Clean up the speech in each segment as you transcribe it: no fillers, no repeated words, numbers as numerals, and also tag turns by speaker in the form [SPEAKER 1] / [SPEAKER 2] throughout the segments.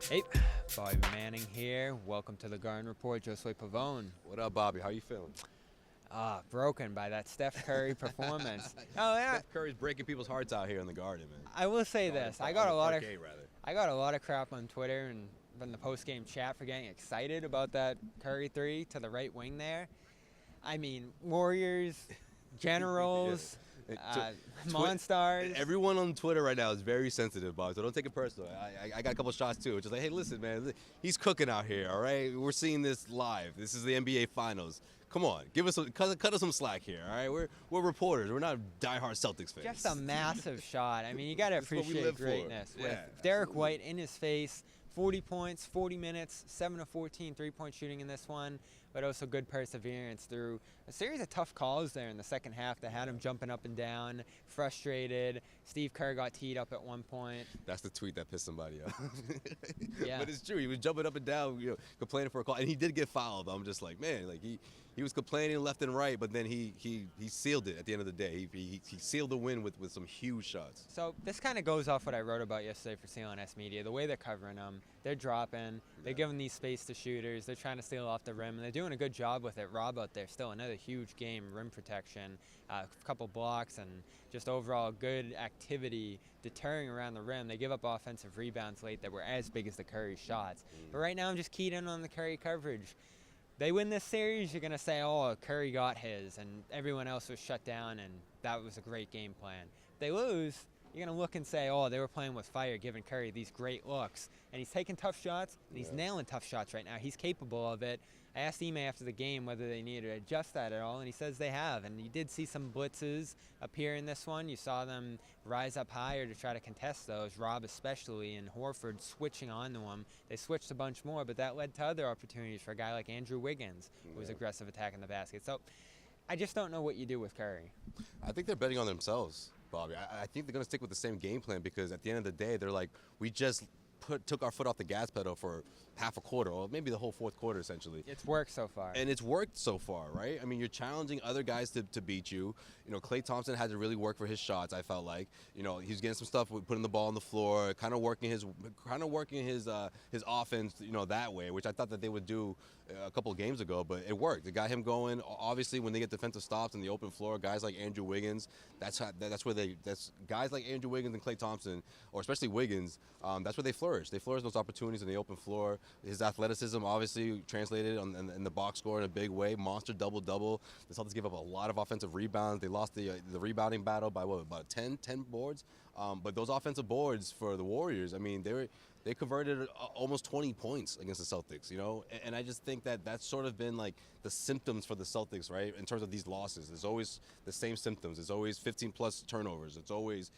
[SPEAKER 1] Hey, Bobby Manning here. Welcome to the Garden Report. Josue Pavon.
[SPEAKER 2] What up, Bobby? How you feeling?
[SPEAKER 1] Broken by that Steph Curry performance. Oh yeah.
[SPEAKER 2] Steph Curry's breaking people's hearts out here in the Garden, man.
[SPEAKER 1] I will say
[SPEAKER 2] Garden
[SPEAKER 1] this:
[SPEAKER 2] Park-
[SPEAKER 1] I got
[SPEAKER 2] on
[SPEAKER 1] a
[SPEAKER 2] the
[SPEAKER 1] lot of
[SPEAKER 2] parquet, rather.
[SPEAKER 1] I got a lot of crap on Twitter and from the post-game chat for getting excited about that Curry three to the right wing there. I mean, Warriors, Generals. Monstars.
[SPEAKER 2] Everyone on Twitter right now is very sensitive, Bob, so don't take it personal. I got a couple shots too. It's just like, hey, listen, man, he's cooking out here, all right? We're seeing this live. This is the NBA Finals. Come on, give us cut us some slack here, all right? We're reporters. We're not diehard Celtics fans.
[SPEAKER 1] Just a massive shot. I mean, you got to appreciate greatness.
[SPEAKER 2] For.
[SPEAKER 1] With
[SPEAKER 2] Yeah,
[SPEAKER 1] Derek White in his face, 40 points, 40 minutes, 7 of 14 three-point shooting in this one, but also good perseverance through a series of tough calls there in the second half that had him jumping up and down, frustrated. Steve Kerr got teed up at one point.
[SPEAKER 2] That's the tweet that pissed somebody off.
[SPEAKER 1] Yeah.
[SPEAKER 2] But it's true. He was jumping up and down, complaining for a call, and he did get fouled. I'm just like, man, like he was complaining left and right, but then he sealed it at the end of the day. He sealed the win with some huge shots.
[SPEAKER 1] So this kind of goes off what I wrote about yesterday for CLNS Media. The way they're covering them, they're dropping, they're giving these space to shooters, they're trying to steal off the rim, and they're doing a good job with it. Rob out there, still another huge game, rim protection, a couple blocks, and just overall good activity deterring around the rim. They give up offensive rebounds late that were as big as the Curry shots. But right now I'm just keyed in on the Curry coverage. They win this series, you're going to say, oh, Curry got his, and everyone else was shut down, and that was a great game plan. If they lose, you're going to look and say, oh, they were playing with fire, giving Curry these great looks. And he's taking tough shots, and he's nailing tough shots right now. He's capable of it. I asked Ime after the game whether they needed to adjust that at all, and he says they have. And you did see some blitzes appear in this one. You saw them rise up higher to try to contest those, Rob especially, and Horford switching onto him. They switched a bunch more, but that led to other opportunities for a guy like Andrew Wiggins, who was aggressive attacking the basket. So I just don't know what you do with Curry.
[SPEAKER 2] I think they're betting on themselves, Bobby. I think they're going to stick with the same game plan because at the end of the day, they're like, we just took our foot off the gas pedal for half a quarter, or maybe the whole fourth quarter, essentially.
[SPEAKER 1] It's worked so far.
[SPEAKER 2] And it's worked so far, right? I mean, you're challenging other guys to beat you. Klay Thompson had to really work for his shots, I felt like. He was getting some stuff with putting the ball on the floor, kind of working his offense, that way, which I thought that they would do a couple of games ago, but it worked. It got him going. Obviously, when they get defensive stops in the open floor, guys like Andrew Wiggins, that's guys like Andrew Wiggins and Klay Thompson, or especially Wiggins, that's where they flourish. They flourish those opportunities in the open floor. His athleticism obviously translated in the box score in a big way. Monster double-double. The Celtics gave up a lot of offensive rebounds. They lost the rebounding battle by about 10 boards. But those offensive boards for the Warriors, I mean, they converted almost 20 points against the Celtics, and I just think that that's sort of been like the symptoms for the Celtics, right, in terms of these losses. There's always the same symptoms. There's always 15-plus turnovers. It's always,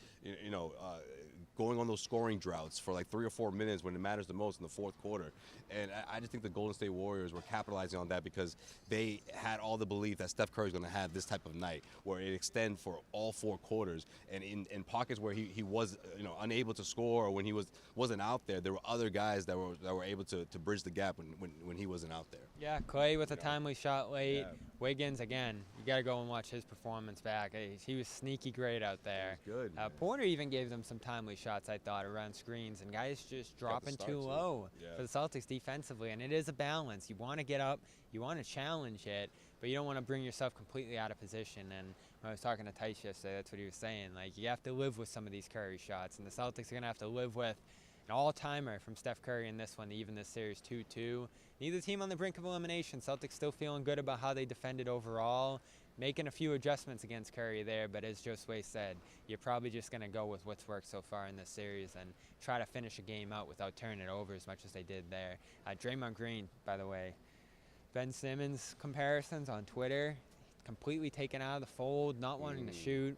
[SPEAKER 2] going on those scoring droughts for like 3 or 4 minutes when it matters the most in the fourth quarter. And I just think the Golden State Warriors were capitalizing on that because they had all the belief that Steph Curry is going to have this type of night where it extend for all 4 quarters. And in pockets where he was unable to score, or when he wasn't out there were other guys that were able to bridge the gap when he wasn't out there.
[SPEAKER 1] Yeah, Klay with a timely shot late.
[SPEAKER 2] Yeah.
[SPEAKER 1] Wiggins, again, you got to go and watch his performance back. He was sneaky great out there.
[SPEAKER 2] Good.
[SPEAKER 1] Porter even gave them some timely shots, I thought, around screens, and guys just dropping too low for the Celtics defensively. And it is a balance. You want to get up, you want to challenge it, but you don't want to bring yourself completely out of position. And when I was talking to Tice yesterday, that's what he was saying. Like, you have to live with some of these Curry shots, and the Celtics are going to have to live with an all-timer from Steph Curry in this one to even this series 2-2. Neither team on the brink of elimination. Celtics still feeling good about how they defended overall, making a few adjustments against Curry there, but as Josue said, you're probably just going to go with what's worked so far in this series and try to finish a game out without turning it over as much as they did there. Draymond Green, by the way, Ben Simmons comparisons on Twitter, completely taken out of the fold, not wanting to shoot.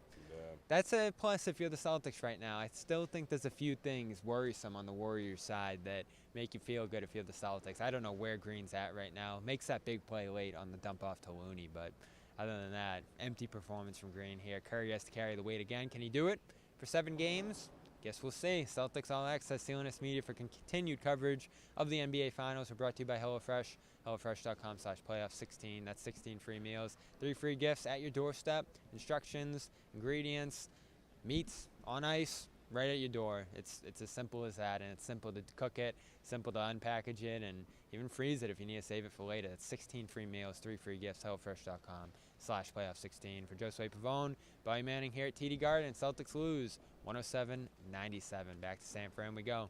[SPEAKER 1] That's a plus if you're the Celtics right now. I still think there's a few things worrisome on the Warriors side that make you feel good if you're the Celtics. I don't know where Green's at right now. Makes that big play late on the dump off to Looney, but other than that, empty performance from Green here. Curry has to carry the weight again. Can he do it for 7 games? Guess we'll see. Celtics All Access, CLNS Media for continued coverage of the NBA Finals. We're brought to you by HelloFresh. HelloFresh.com/playoff16. That's 16 free meals, 3 free gifts at your doorstep. Instructions, ingredients, meats on ice, right at your door. It's as simple as that, and it's simple to cook it, simple to unpackage it, and even freeze it if you need to save it for later. It's 16 free meals, 3 free gifts. HelloFresh.com/playoff16. For Josue Pavon, Manning here at TD Garden. Celtics lose 107-97. Back to San Fran we go.